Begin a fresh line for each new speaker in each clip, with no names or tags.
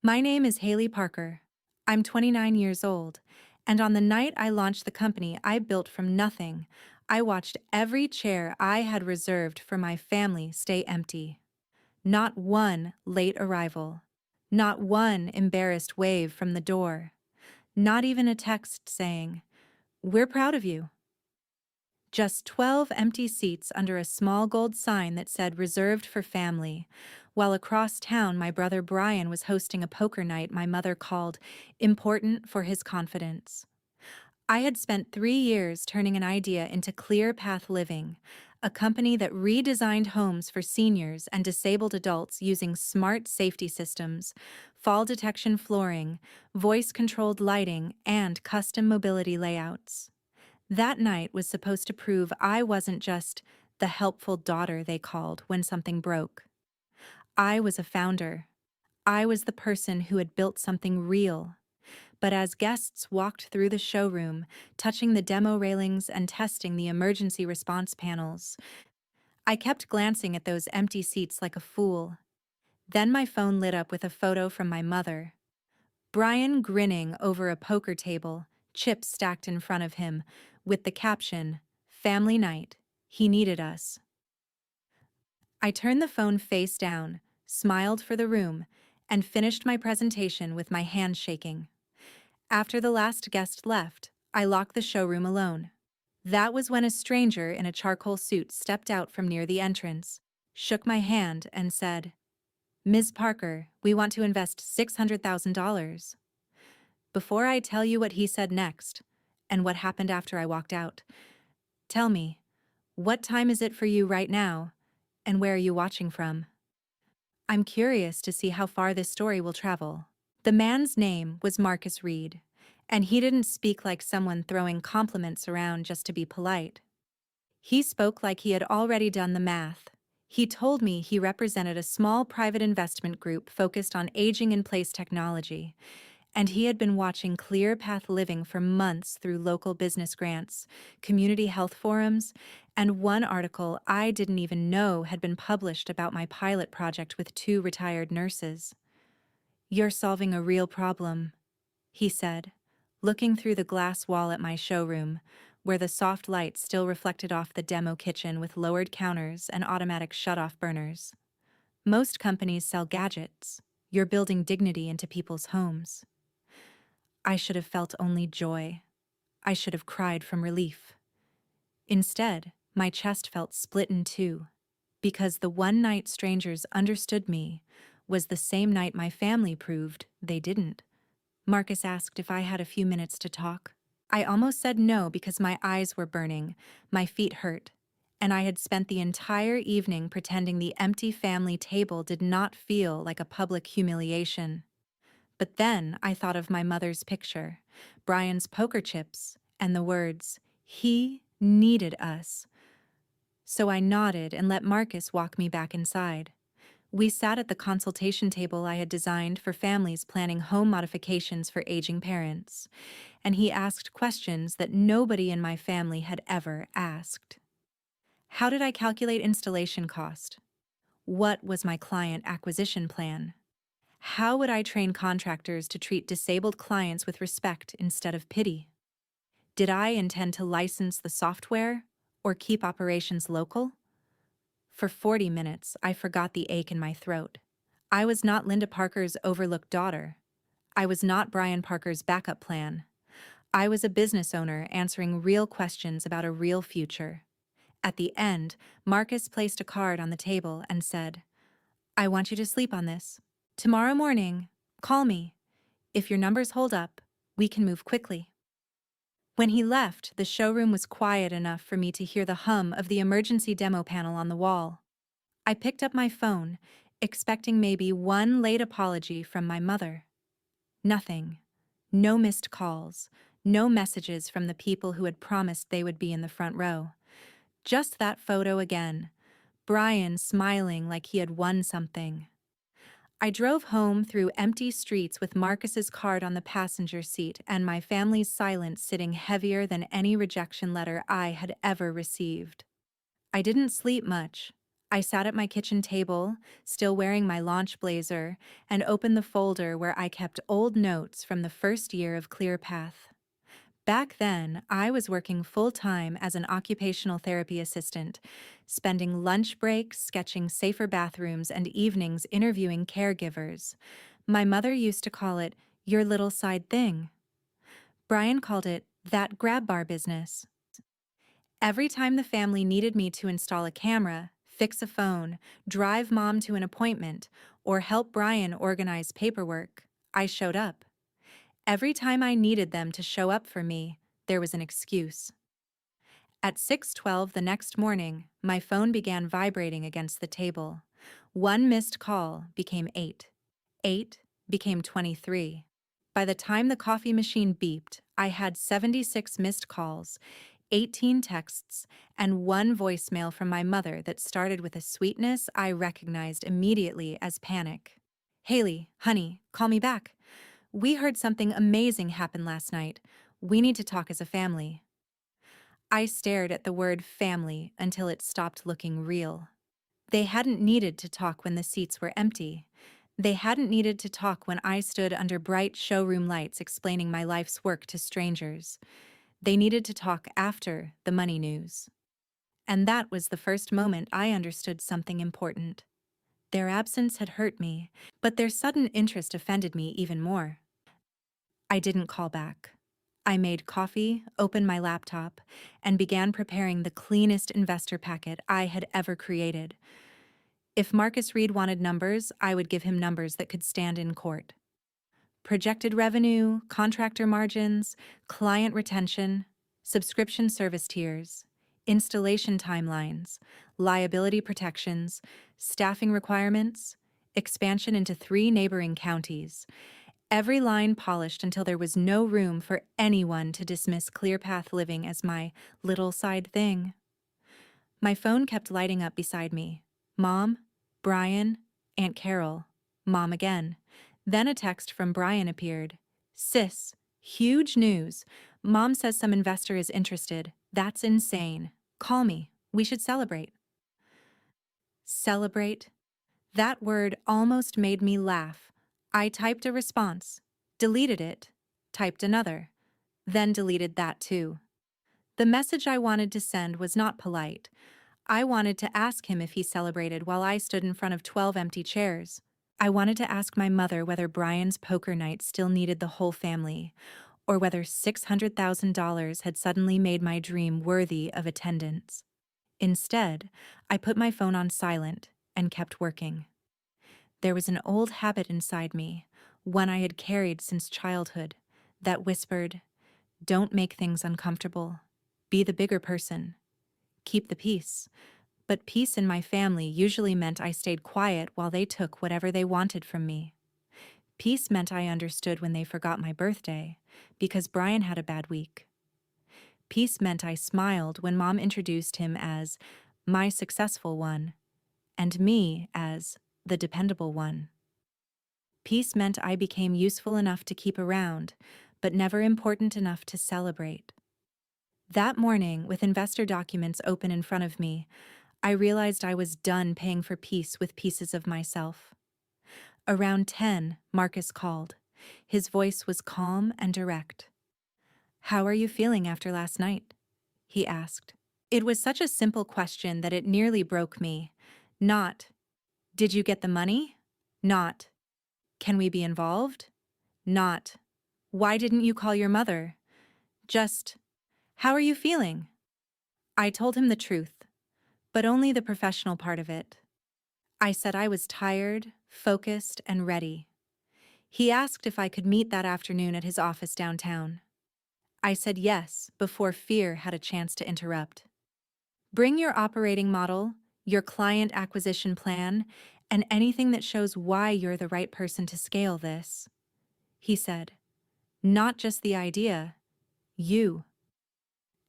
My name is Haley Parker. I'm 29 years old, and on the night I launched the company I built from nothing, I watched every chair I had reserved for my family stay empty. Not one late arrival. Not one embarrassed wave from the door. Not even a text saying, "We're proud of you." Just 12 empty seats under a small gold sign that said reserved for family, while across town my brother Brian was hosting a poker night my mother called important for his confidence. I had spent 3 years turning an idea into Clear Path Living, a company that redesigned homes for seniors and disabled adults using smart safety systems, fall detection flooring, voice-controlled lighting, and custom mobility layouts. That night was supposed to prove I wasn't just the helpful daughter they called when something broke. I was a founder. I was the person who had built something real. But as guests walked through the showroom, touching the demo railings and testing the emergency response panels, I kept glancing at those empty seats like a fool. Then my phone lit up with a photo from my mother. Brian grinning over a poker table, chips stacked in front of him, with the caption, "Family Night. He needed us." I turned the phone face down, smiled for the room, and finished my presentation with my hands shaking. After the last guest left, I locked the showroom alone. That was when a stranger in a charcoal suit stepped out from near the entrance, shook my hand, and said, "Ms. Parker, we want to invest $600,000. Before I tell you what he said next, and what happened after I walked out, tell me, what time is it for you right now, and where are you watching from? I'm curious to see how far this story will travel." The man's name was Marcus Reed, and he didn't speak like someone throwing compliments around just to be polite. He spoke like he had already done the math. He told me he represented a small private investment group focused on aging-in-place technology, and he had been watching Clear Path Living for months through local business grants, community health forums, and one article I didn't even know had been published about my pilot project with 2 retired nurses. "You're solving a real problem," he said, looking through the glass wall at my showroom, where the soft light still reflected off the demo kitchen with lowered counters and automatic shut-off burners. "Most companies sell gadgets. You're building dignity into people's homes." I should have felt only joy. I should have cried from relief. Instead, my chest felt split in two, because the one night strangers understood me was the same night my family proved they didn't. Marcus asked if I had a few minutes to talk. I almost said no because my eyes were burning, my feet hurt, and I had spent the entire evening pretending the empty family table did not feel like a public humiliation. But then I thought of my mother's picture, Brian's poker chips, and the words, "He needed us." So I nodded and let Marcus walk me back inside. We sat at the consultation table I had designed for families planning home modifications for aging parents, and he asked questions that nobody in my family had ever asked. How did I calculate installation cost? What was my client acquisition plan? How would I train contractors to treat disabled clients with respect instead of pity? Did I intend to license the software or keep operations local? For 40 minutes, I forgot the ache in my throat. I was not Linda Parker's overlooked daughter. I was not Brian Parker's backup plan. I was a business owner answering real questions about a real future. At the end, Marcus placed a card on the table and said, "I want you to sleep on this. Tomorrow morning, call me. If your numbers hold up, we can move quickly." When he left, the showroom was quiet enough for me to hear the hum of the emergency demo panel on the wall. I picked up my phone, expecting maybe one late apology from my mother. Nothing. No missed calls. No messages from the people who had promised they would be in the front row. Just that photo again. Brian smiling like he had won something. I drove home through empty streets with Marcus's card on the passenger seat and my family's silence sitting heavier than any rejection letter I had ever received. I didn't sleep much. I sat at my kitchen table, still wearing my launch blazer, and opened the folder where I kept old notes from the first year of ClearPath. Back then, I was working full-time as an occupational therapy assistant, spending lunch breaks sketching safer bathrooms and evenings interviewing caregivers. My mother used to call it your little side thing. Brian called it that grab bar business. Every time the family needed me to install a camera, fix a phone, drive mom to an appointment, or help Brian organize paperwork, I showed up. Every time I needed them to show up for me, there was an excuse. At 6:12 the next morning, my phone began vibrating against the table. One missed call became 8. 8 became 23. By the time the coffee machine beeped, I had 76 missed calls, 18 texts, and one voicemail from my mother that started with a sweetness I recognized immediately as panic. "Haley, honey, call me back. We heard something amazing happen last night. We need to talk as a family." I stared at the word family until it stopped looking real. They hadn't needed to talk when the seats were empty. They hadn't needed to talk when I stood under bright showroom lights explaining my life's work to strangers. They needed to talk after the money news. And that was the first moment I understood something important. Their absence had hurt me, but their sudden interest offended me even more. I didn't call back. I made coffee, opened my laptop, and began preparing the cleanest investor packet I had ever created. If Marcus Reed wanted numbers, I would give him numbers that could stand in court. Projected revenue, contractor margins, client retention, subscription service tiers, installation timelines, liability protections, staffing requirements, expansion into 3 neighboring counties. Every line polished until there was no room for anyone to dismiss ClearPath Living as my little side thing. My phone kept lighting up beside me. Mom, Brian, Aunt Carol, Mom again. Then a text from Brian appeared. "Sis, huge news. Mom says some investor is interested. That's insane. Call me. We should celebrate." Celebrate? That word almost made me laugh. I typed a response, deleted it, typed another, then deleted that too. The message I wanted to send was not polite. I wanted to ask him if he celebrated while I stood in front of 12 empty chairs. I wanted to ask my mother whether Brian's poker night still needed the whole family, or whether $600,000 had suddenly made my dream worthy of attendance. Instead, I put my phone on silent and kept working. There was an old habit inside me, one I had carried since childhood, that whispered, "Don't make things uncomfortable. Be the bigger person. Keep the peace." But peace in my family usually meant I stayed quiet while they took whatever they wanted from me. Peace meant I understood when they forgot my birthday, because Brian had a bad week. Peace meant I smiled when Mom introduced him as my successful one, and me as the dependable one. Peace meant I became useful enough to keep around, but never important enough to celebrate. That morning, with investor documents open in front of me, I realized I was done paying for peace with pieces of myself. Around 10, Marcus called. His voice was calm and direct. "How are you feeling after last night?" he asked. It was such a simple question that it nearly broke me. Not, "Did you get the money?" Not, "Can we be involved?" Not, "Why didn't you call your mother?" Just, "How are you feeling?" I told him the truth, but only the professional part of it. I said I was tired, focused, and ready. He asked if I could meet that afternoon at his office downtown. I said yes before fear had a chance to interrupt. "Bring your operating model, your client acquisition plan, and anything that shows why you're the right person to scale this," he said. "Not just the idea, you."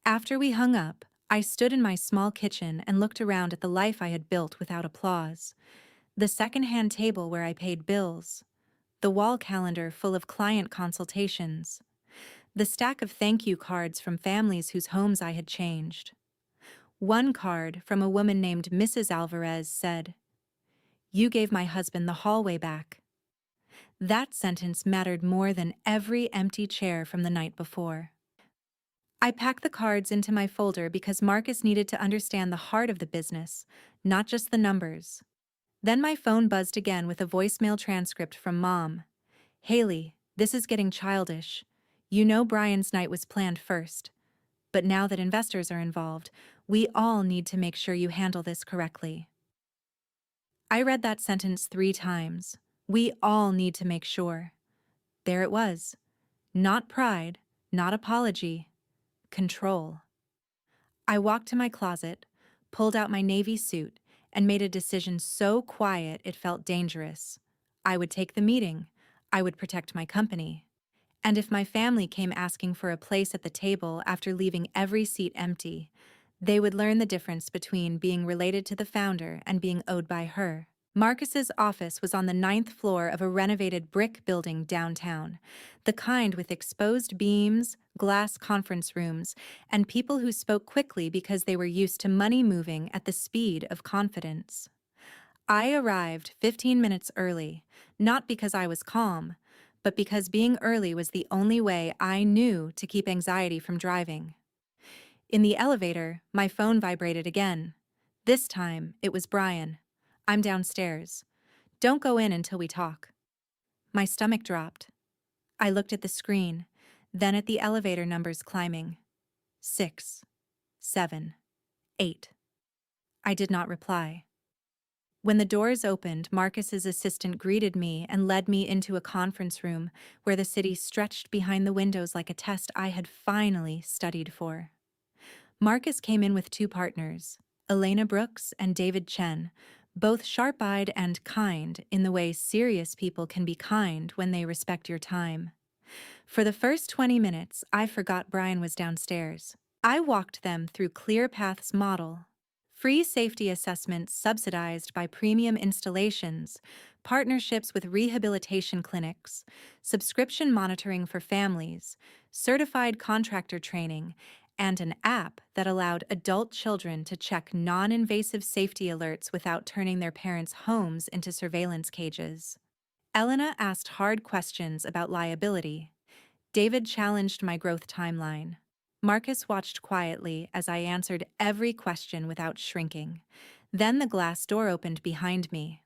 After we hung up, I stood in my small kitchen and looked around at the life I had built without applause. The second-hand table where I paid bills, the wall calendar full of client consultations, the stack of thank you cards from families whose homes I had changed. One card from a woman named Mrs. Alvarez said, "You gave my husband the hallway back." That sentence mattered more than every empty chair from the night before. I packed the cards into my folder because Marcus needed to understand the heart of the business, not just the numbers. Then my phone buzzed again with a voicemail transcript from Mom. "Haley, this is getting childish. You know Brian's night was planned first. But now that investors are involved, we all need to make sure you handle this correctly." I read that sentence 3 times. We all need to make sure. There it was. Not pride, not apology, control. I walked to my closet, pulled out my navy suit, and made a decision so quiet it felt dangerous. I would take the meeting. I would protect my company. And if my family came asking for a place at the table after leaving every seat empty, they would learn the difference between being related to the founder and being owed by her. Marcus's office was on the 9th floor of a renovated brick building downtown, the kind with exposed beams, glass conference rooms, and people who spoke quickly because they were used to money moving at the speed of confidence. I arrived 15 minutes early, not because I was calm, but because being early was the only way I knew to keep anxiety from driving. In the elevator, my phone vibrated again. This time, it was Brian. "I'm downstairs. Don't go in until we talk." My stomach dropped. I looked at the screen, then at the elevator numbers climbing. 6, 7, 8. I did not reply. When the doors opened, Marcus's assistant greeted me and led me into a conference room where the city stretched behind the windows like a test I had finally studied for. Marcus came in with 2 partners, Elena Brooks and David Chen, both sharp-eyed and kind in the way serious people can be kind when they respect your time. For the first 20 minutes, I forgot Brian was downstairs. I walked them through ClearPath's model. Free safety assessments subsidized by premium installations, partnerships with rehabilitation clinics, subscription monitoring for families, certified contractor training, and an app that allowed adult children to check non-invasive safety alerts without turning their parents' homes into surveillance cages. Elena asked hard questions about liability. David challenged my growth timeline. Marcus watched quietly as I answered every question without shrinking. Then the glass door opened behind me.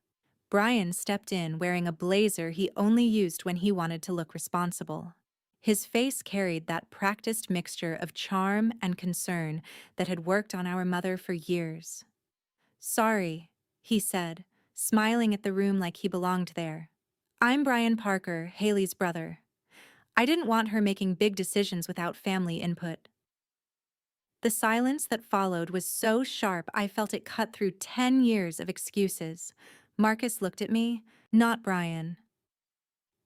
Brian stepped in wearing a blazer he only used when he wanted to look responsible. His face carried that practiced mixture of charm and concern that had worked on our mother for years. "Sorry," he said, smiling at the room like he belonged there. "I'm Brian Parker, Haley's brother. I didn't want her making big decisions without family input." The silence that followed was so sharp I felt it cut through 10 years of excuses. Marcus looked at me, not Brian.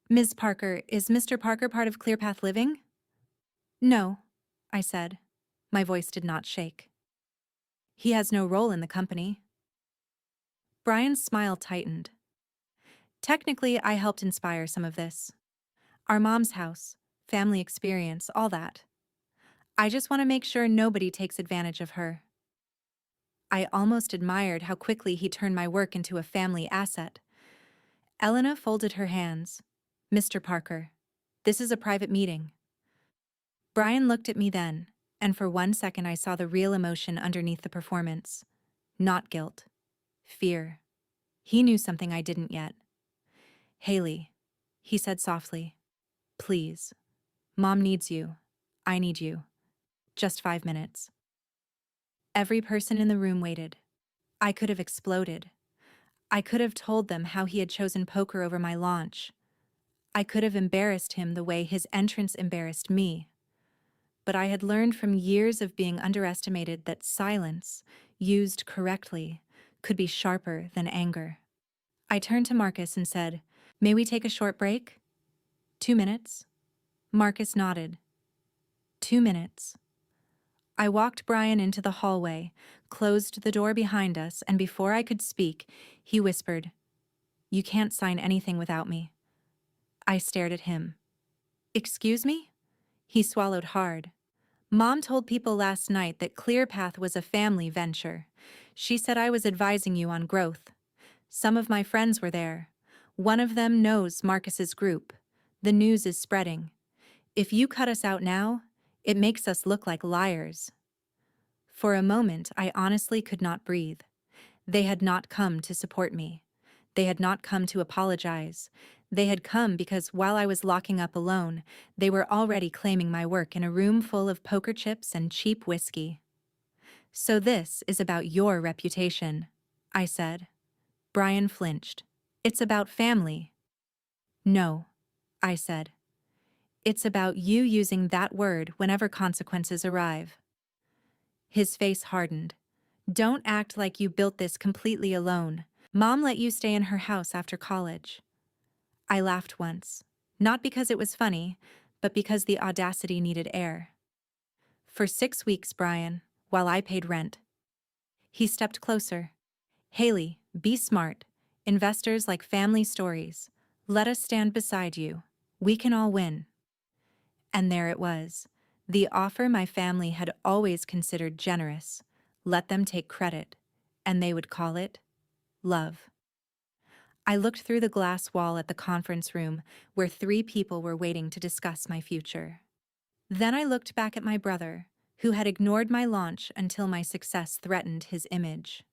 "Ms. Parker, is Mr. Parker part of ClearPath Living?" "No," I said. My voice did not shake. "He has no role in the company." Brian's smile tightened. "Technically, I helped inspire some of this. Our mom's house, family experience, all that. I just want to make sure nobody takes advantage of her." I almost admired how quickly he turned my work into a family asset. Elena folded her hands. "Mr. Parker, this is a private meeting." Brian looked at me then, and for 1 second I saw the real emotion underneath the performance. Not guilt. Fear. He knew something I didn't yet. "Haley," he said softly, "please. Mom needs you. I need you. Just 5 minutes." Every person in the room waited. I could have exploded. I could have told them how he had chosen poker over my launch. I could have embarrassed him the way his entrance embarrassed me. But I had learned from years of being underestimated that silence, used correctly, could be sharper than anger. I turned to Marcus and said, "May we take a short break?" 2 minutes. Marcus nodded. 2 minutes. I walked Brian into the hallway, closed the door behind us, and before I could speak, he whispered, "You can't sign anything without me." I stared at him. "Excuse me?" He swallowed hard. Mom told people last night that ClearPath was a family venture. She said I was advising you on growth. Some of my friends were there. One of them knows Marcus's group. The news is spreading. If you cut us out now, it makes us look like liars. For a moment, I honestly could not breathe. They had not come to support me. They had not come to apologize. They had come because while I was locking up alone, they were already claiming my work in a room full of poker chips and cheap whiskey. So this is about your reputation, I said. Brian flinched. It's about family. No, I said. It's about you using that word whenever consequences arrive. His face hardened. Don't act like you built this completely alone. Mom let you stay in her house after college. I laughed once, not because it was funny, but because the audacity needed air. For 6 weeks, Brian, while I paid rent. He stepped closer. Haley, be smart. Investors like family stories. Let us stand beside you. We can all win. And there it was. The offer my family had always considered generous. Let them take credit, and they would call it love. I looked through the glass wall at the conference room where 3 people were waiting to discuss my future. Then I looked back at my brother, who had ignored my launch until my success threatened his image.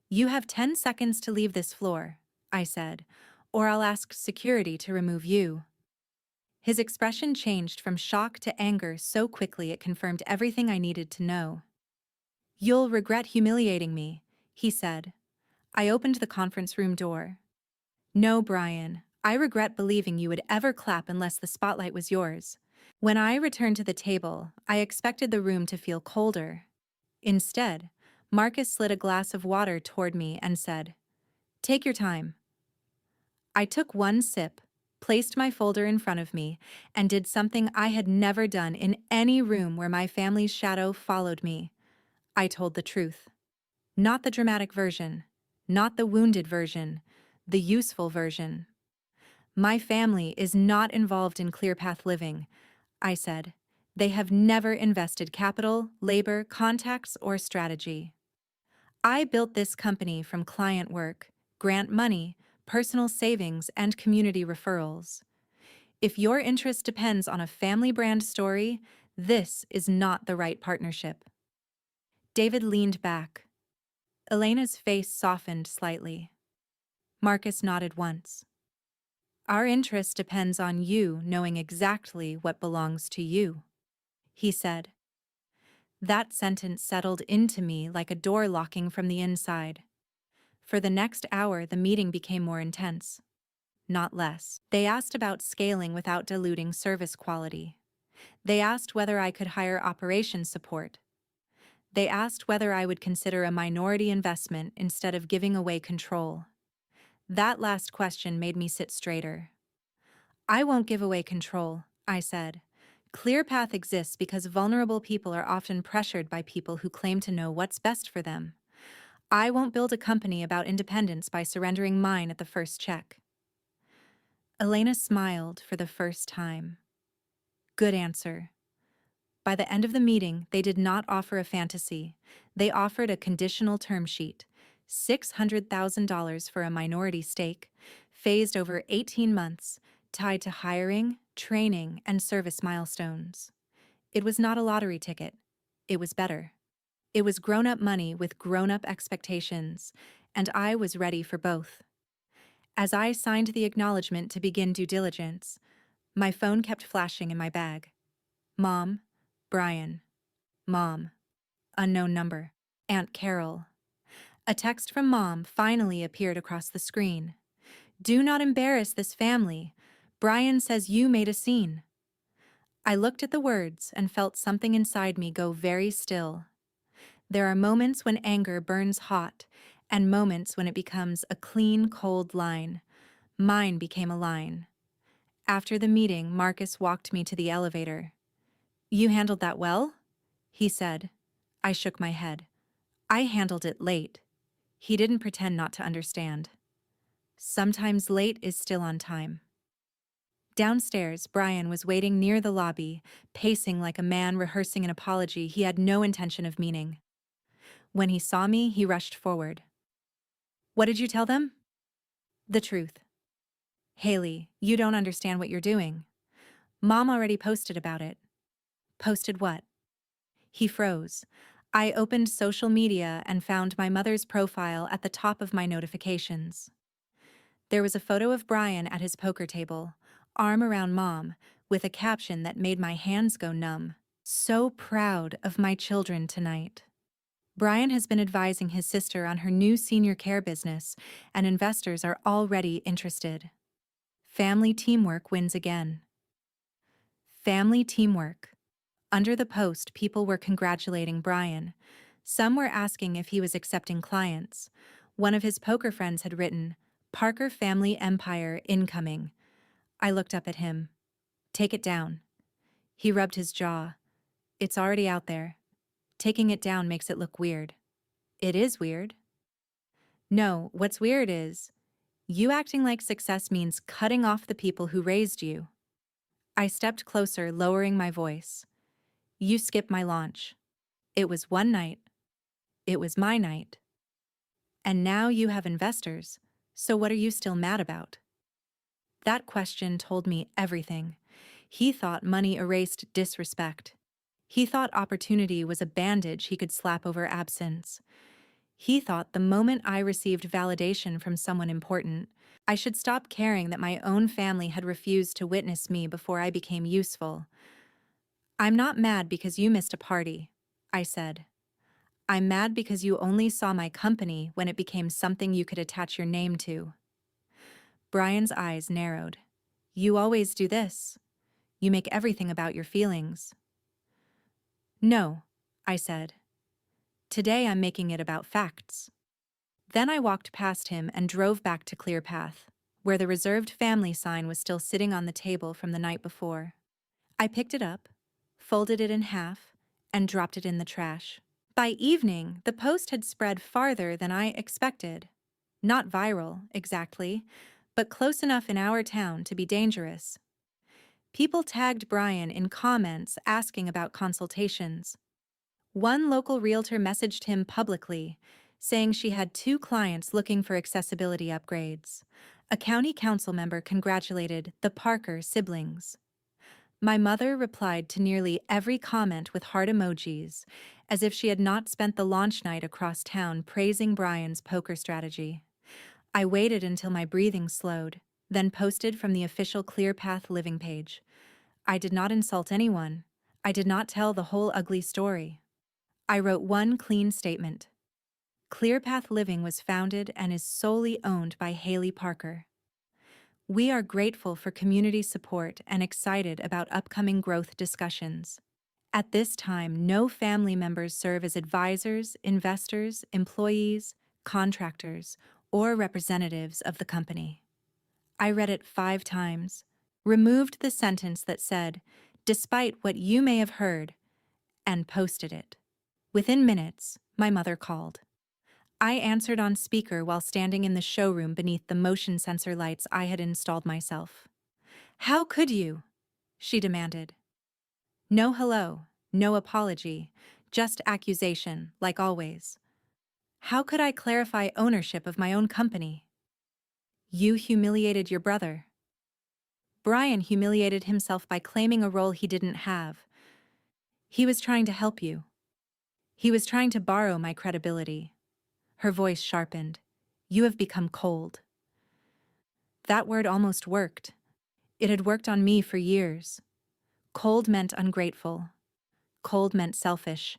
You have 10 seconds to leave this floor, I said, or I'll ask security to remove you. His expression changed from shock to anger so quickly it confirmed everything I needed to know. You'll regret humiliating me, he said. I opened the conference room door. No, Brian, I regret believing you would ever clap unless the spotlight was yours. When I returned to the table, I expected the room to feel colder. Instead, Marcus slid a glass of water toward me and said, "Take your time." I took one sip, placed my folder in front of me, and did something I had never done in any room where my family's shadow followed me. I told the truth. Not the dramatic version, not the wounded version, the useful version. My family is not involved in ClearPath living, I said. They have never invested capital, labor, contacts, or strategy. I built this company from client work, grant money, personal savings, and community referrals. If your interest depends on a family brand story, this is not the right partnership. David leaned back. Elena's face softened slightly. Marcus nodded once. Our interest depends on you knowing exactly what belongs to you, he said. That sentence settled into me like a door locking from the inside. For the next hour, the meeting became more intense, not less. They asked about scaling without diluting service quality. They asked whether I could hire operations support. They asked whether I would consider a minority investment instead of giving away control. That last question made me sit straighter. I won't give away control, I said. ClearPath exists because vulnerable people are often pressured by people who claim to know what's best for them. I won't build a company about independence by surrendering mine at the first check. Elena smiled for the first time. Good answer. By the end of the meeting, they did not offer a fantasy. They offered a conditional term sheet, $600,000 for a minority stake, phased over 18 months, tied to hiring, training, and service milestones. It was not a lottery ticket. It was better. It was grown-up money with grown-up expectations, and I was ready for both. As I signed the acknowledgement to begin due diligence, my phone kept flashing in my bag. Mom, Brian. Mom. Unknown number. Aunt Carol. A text from Mom finally appeared across the screen. Do not embarrass this family. Brian says you made a scene. I looked at the words and felt something inside me go very still. There are moments when anger burns hot, and moments when it becomes a clean, cold line. Mine became a line. After the meeting, Marcus walked me to the elevator. You handled that well? He said. I shook my head. I handled it late. He didn't pretend not to understand. Sometimes late is still on time. Downstairs, Brian was waiting near the lobby, pacing like a man rehearsing an apology he had no intention of meaning. When he saw me, he rushed forward. "What did you tell them?" "The truth." "Haley, you don't understand what you're doing. Mom already posted about it." "Posted what?" He froze. I opened social media and found my mother's profile at the top of my notifications. There was a photo of Brian at his poker table, arm around Mom, with a caption that made my hands go numb. "So proud of my children tonight." Brian has been advising his sister on her new senior care business, and investors are already interested. Family teamwork wins again. Family teamwork. Under the post, people were congratulating Brian. Some were asking if he was accepting clients. One of his poker friends had written, "Parker Family Empire incoming." I looked up at him. "Take it down." He rubbed his jaw. "It's already out there. Taking it down makes it look weird." "It is weird." "No, what's weird is you acting like success means cutting off the people who raised you." I stepped closer, lowering my voice. "You skipped my launch. It was one night. It was my night. And now you have investors, so what are you still mad about?" That question told me everything. He thought money erased disrespect. He thought opportunity was a bandage he could slap over absence. He thought the moment I received validation from someone important, I should stop caring that my own family had refused to witness me before I became useful. "I'm not mad because you missed a party," I said. "I'm mad because you only saw my company when it became something you could attach your name to." Brian's eyes narrowed. "You always do this. You make everything about your feelings." "No," I said. "Today I'm making it about facts." Then I walked past him and drove back to Clearpath, where the reserved family sign was still sitting on the table from the night before. I picked it up, folded it in half, and dropped it in the trash. By evening, the post had spread farther than I expected. Not viral, exactly, but close enough in our town to be dangerous. People tagged Brian in comments asking about consultations. One local realtor messaged him publicly, saying she had 2 clients looking for accessibility upgrades. A county council member congratulated the Parker siblings. My mother replied to nearly every comment with heart emojis, as if she had not spent the launch night across town praising Brian's poker strategy. I waited until my breathing slowed, then posted from the official Clearpath Living page. I did not insult anyone. I did not tell the whole ugly story. I wrote one clean statement. Clearpath Living was founded and is solely owned by Haley Parker. We are grateful for community support and excited about upcoming growth discussions. At this time, no family members serve as advisors, investors, employees, contractors, or representatives of the company. I read it 5 times, removed the sentence that said, "Despite what you may have heard," and posted it. Within minutes, my mother called. I answered on speaker while standing in the showroom beneath the motion sensor lights I had installed myself. "How could you?" she demanded. No hello, no apology, just accusation, like always. How could I clarify ownership of my own company? "You humiliated your brother." Brian humiliated himself by claiming a role he didn't have. He was trying to help you. He was trying to borrow my credibility. Her voice sharpened. "You have become cold." That word almost worked. It had worked on me for years. Cold meant ungrateful. Cold meant selfish.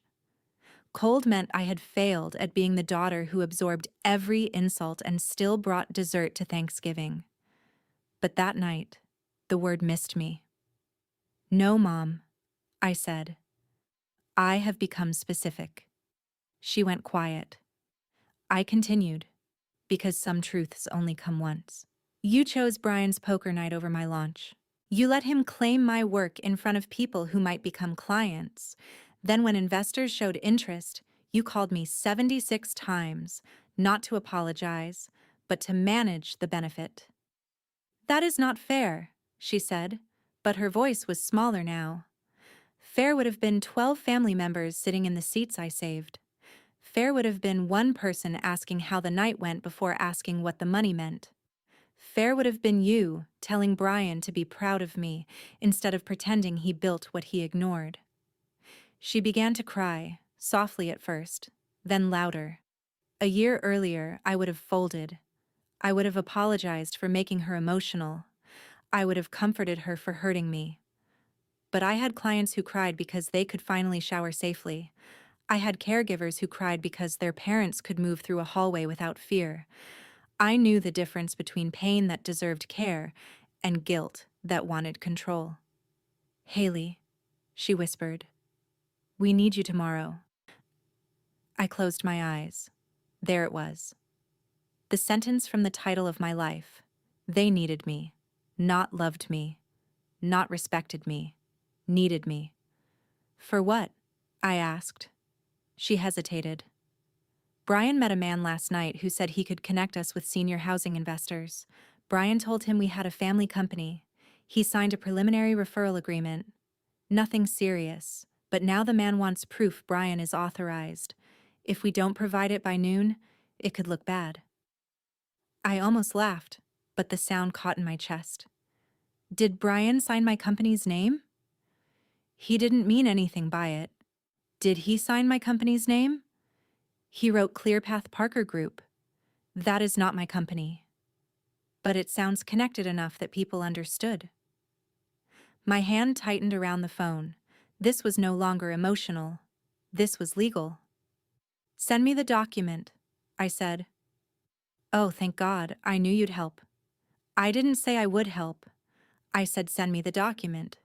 Cold meant I had failed at being the daughter who absorbed every insult and still brought dessert to Thanksgiving. But that night, the word missed me. "No, Mom," I said. "I have become specific." She went quiet. I continued, because some truths only come once. "You chose Brian's poker night over my launch. You let him claim my work in front of people who might become clients. Then when investors showed interest, you called me 76 times, not to apologize, but to manage the benefit. That is not fair," she said, but her voice was smaller now. Fair would have been 12 family members sitting in the seats I saved. Fair would have been one person asking how the night went before asking what the money meant. Fair would have been you telling Brian to be proud of me instead of pretending he built what he ignored. She began to cry, softly at first, then louder. A year earlier, I would have folded. I would have apologized for making her emotional. I would have comforted her for hurting me. But I had clients who cried because they could finally shower safely. I had caregivers who cried because their parents could move through a hallway without fear. I knew the difference between pain that deserved care and guilt that wanted control. "Haley," she whispered, "we need you tomorrow." I closed my eyes. There it was. The sentence from the title of my life. They needed me, not loved me, not respected me, needed me. For what? I asked. She hesitated. Brian met a man last night who said he could connect us with senior housing investors. Brian told him we had a family company. He signed a preliminary referral agreement. Nothing serious, but now the man wants proof Brian is authorized. If we don't provide it by noon, it could look bad. I almost laughed, but the sound caught in my chest. Did Brian sign my company's name? He didn't mean anything by it. Did he sign my company's name? He wrote ClearPath Parker Group. That is not my company. But it sounds connected enough that people understood. My hand tightened around the phone. This was no longer emotional. This was legal. Send me the document, I said. Oh, thank God, I knew you'd help. I didn't say I would help. I said send me the document.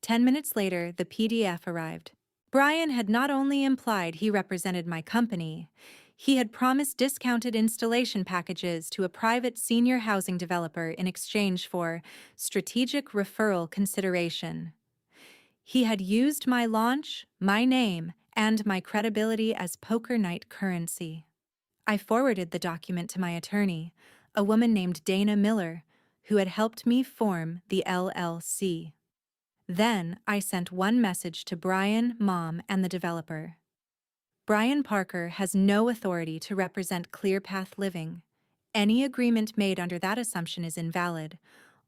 10 minutes later, the PDF arrived. Brian had not only implied he represented my company, he had promised discounted installation packages to a private senior housing developer in exchange for strategic referral consideration. He had used my launch, my name, and my credibility as poker night currency. I forwarded the document to my attorney, a woman named Dana Miller, who had helped me form the LLC. Then I sent one message to Brian, Mom, and the developer. Brian Parker has no authority to represent ClearPath Living. Any agreement made under that assumption is invalid.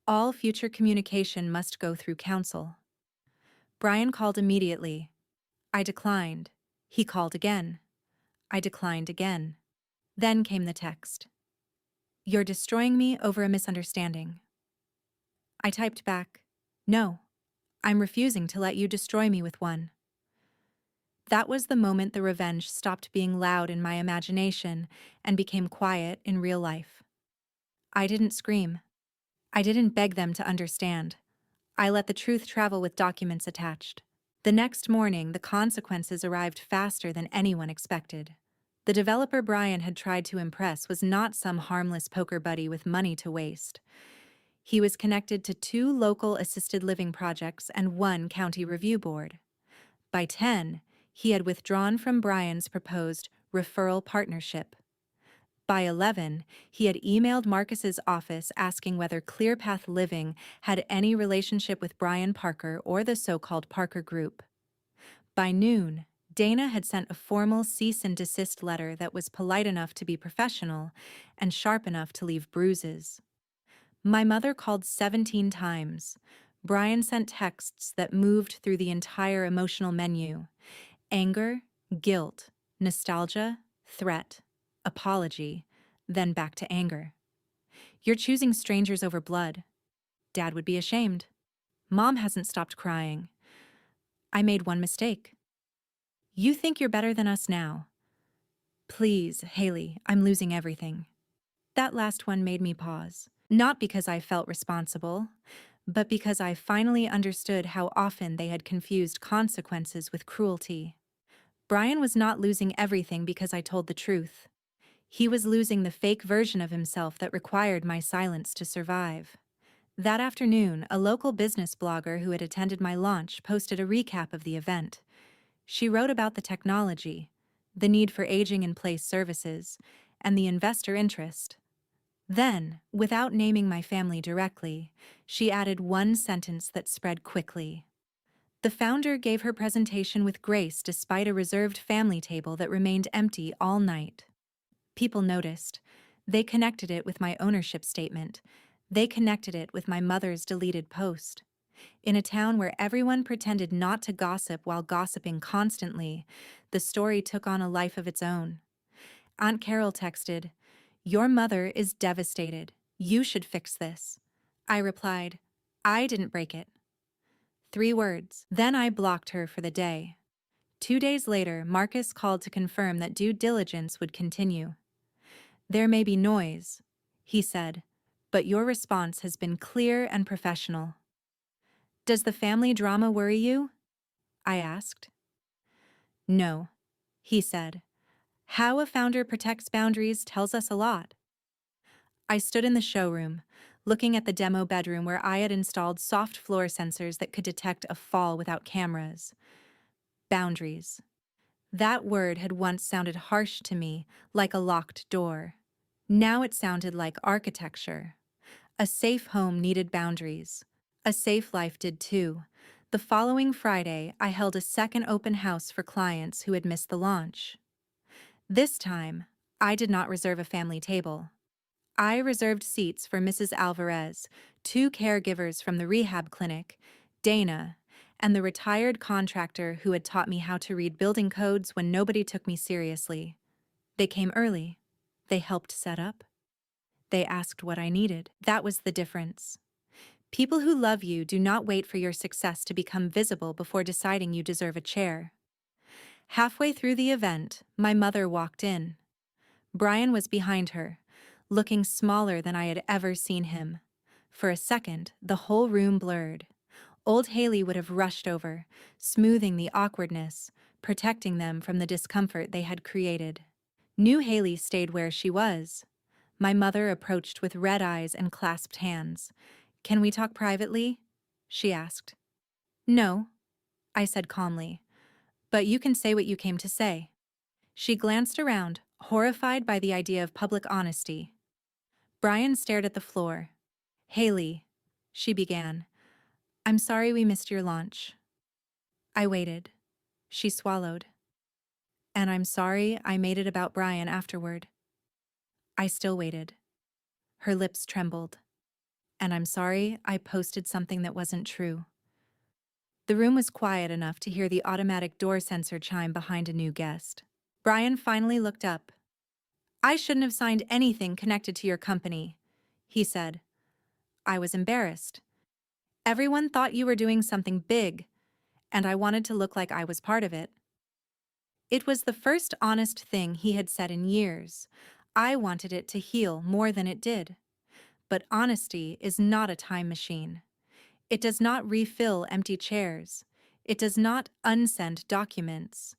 All future communication must go through counsel. Brian called immediately. I declined. He called again. I declined again. Then came the text. You're destroying me over a misunderstanding. I typed back, no, I'm refusing to let you destroy me with one. That was the moment the revenge stopped being loud in my imagination and became quiet in real life. I didn't scream. I didn't beg them to understand. I let the truth travel with documents attached. The next morning, the consequences arrived faster than anyone expected. The developer Brian had tried to impress was not some harmless poker buddy with money to waste. He was connected to 2 local assisted living projects and 1 county review board. By 10, he had withdrawn from Brian's proposed referral partnership. By 11, he had emailed Marcus's office asking whether ClearPath Living had any relationship with Brian Parker or the so-called Parker Group. By noon, Dana had sent a formal cease and desist letter that was polite enough to be professional and sharp enough to leave bruises. My mother called 17 times. Brian sent texts that moved through the entire emotional menu: anger, guilt, nostalgia, threat, apology, then back to anger. You're choosing strangers over blood. Dad would be ashamed. Mom hasn't stopped crying. I made one mistake. You think you're better than us now. Please, Haley, I'm losing everything. That last one made me pause. Not because I felt responsible, but because I finally understood how often they had confused consequences with cruelty. Brian was not losing everything because I told the truth. He was losing the fake version of himself that required my silence to survive. That afternoon, a local business blogger who had attended my launch posted a recap of the event. She wrote about the technology, the need for aging-in-place services, and the investor interest. Then, without naming my family directly, she added one sentence that spread quickly. The founder gave her presentation with grace despite a reserved family table that remained empty all night. People noticed. They connected it with my ownership statement. They connected it with my mother's deleted post. In a town where everyone pretended not to gossip while gossiping constantly, the story took on a life of its own. Aunt Carol texted, "Your mother is devastated. You should fix this." I replied, "I didn't break it." 3 words. Then I blocked her for the day. 2 days later, Marcus called to confirm that due diligence would continue. "There may be noise," he said, "but your response has been clear and professional." "Does the family drama worry you?" I asked. "No," he said. "How a founder protects boundaries tells us a lot." I stood in the showroom, looking at the demo bedroom where I had installed soft floor sensors that could detect a fall without cameras. Boundaries. That word had once sounded harsh to me, like a locked door. Now it sounded like architecture. A safe home needed boundaries. A safe life did too. The following Friday, I held a second open house for clients who had missed the launch. This time, I did not reserve a family table. I reserved seats for Mrs. Alvarez, 2 caregivers from the rehab clinic, Dana, and the retired contractor who had taught me how to read building codes when nobody took me seriously. They came early. They helped set up. They asked what I needed. That was the difference. People who love you do not wait for your success to become visible before deciding you deserve a chair. Halfway through the event, my mother walked in. Brian was behind her, looking smaller than I had ever seen him. For a second, the whole room blurred. Old Haley would have rushed over, smoothing the awkwardness, protecting them from the discomfort they had created. New Haley stayed where she was. My mother approached with red eyes and clasped hands. "Can we talk privately?" she asked. "No," I said calmly. "But you can say what you came to say." She glanced around, horrified by the idea of public honesty. Brian stared at the floor. "Haley," she began, "I'm sorry we missed your launch." I waited. She swallowed. "And I'm sorry I made it about Brian afterward." I still waited. Her lips trembled. "And I'm sorry I posted something that wasn't true." The room was quiet enough to hear the automatic door sensor chime behind a new guest. Brian finally looked up. "I shouldn't have signed anything connected to your company," he said. I was embarrassed. "Everyone thought you were doing something big, and I wanted to look like I was part of it." It was the first honest thing he had said in years. I wanted it to heal more than it did. But honesty is not a time machine. It does not refill empty chairs. It does not unsend documents.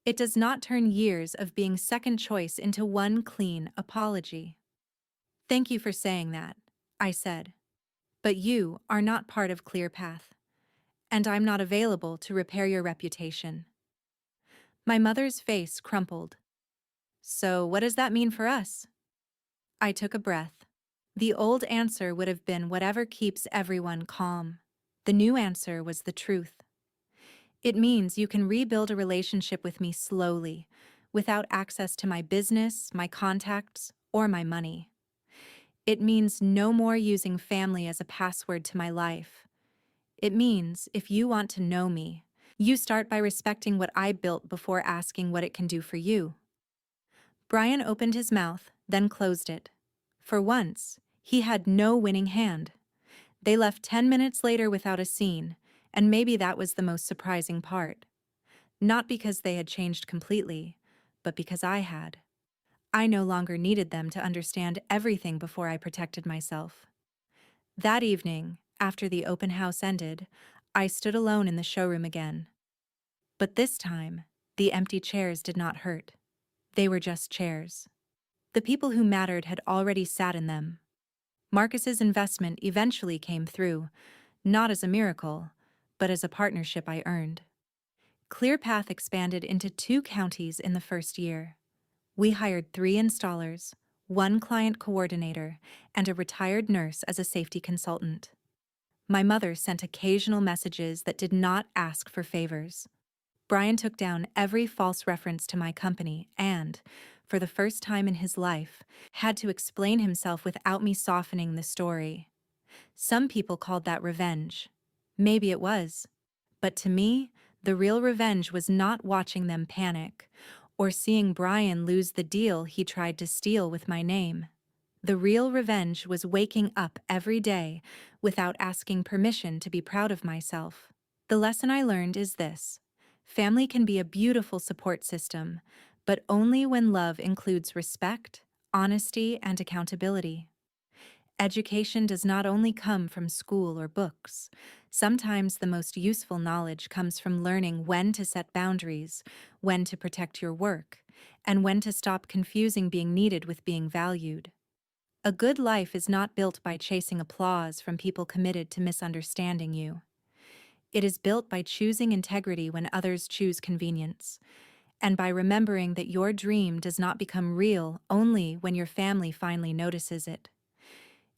It does not turn years of being second choice into one clean apology. "Thank you for saying that," I said. "But you are not part of ClearPath, and I'm not available to repair your reputation." My mother's face crumpled. "So what does that mean for us?" I took a breath. The old answer would have been whatever keeps everyone calm. The new answer was the truth. It means you can rebuild a relationship with me slowly, without access to my business, my contacts, or my money. It means no more using family as a password to my life. It means if you want to know me, you start by respecting what I built before asking what it can do for you. Brian opened his mouth, then closed it. For once, he had no winning hand. They left 10 minutes later without a scene, and maybe that was the most surprising part. Not because they had changed completely, but because I had. I no longer needed them to understand everything before I protected myself. That evening, after the open house ended, I stood alone in the showroom again. But this time, the empty chairs did not hurt. They were just chairs. The people who mattered had already sat in them. Marcus's investment eventually came through, not as a miracle, but as a partnership I earned. ClearPath expanded into 2 counties in the first year. We hired 3 installers, one client coordinator, and a retired nurse as a safety consultant. My mother sent occasional messages that did not ask for favors. Brian took down every false reference to my company and, for the first time in his life, had to explain himself without me softening the story. Some people called that revenge. Maybe it was. But to me, the real revenge was not watching them panic or seeing Brian lose the deal he tried to steal with my name. The real revenge was waking up every day without asking permission to be proud of myself. The lesson I learned is this: family can be a beautiful support system, but only when love includes respect, honesty, and accountability. Education does not only come from school or books. Sometimes the most useful knowledge comes from learning when to set boundaries, when to protect your work, and when to stop confusing being needed with being valued. A good life is not built by chasing applause from people committed to misunderstanding you. It is built by choosing integrity when others choose convenience, and by remembering that your dream does not become real only when your family finally notices it.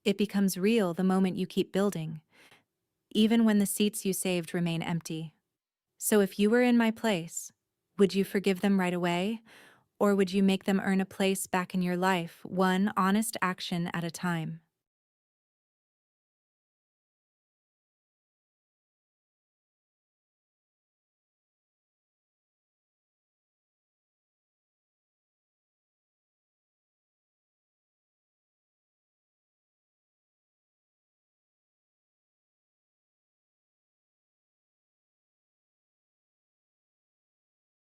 It becomes real the moment you keep building, even when the seats you saved remain empty. So if you were in my place, would you forgive them right away, or would you make them earn a place back in your life, one honest action at a time?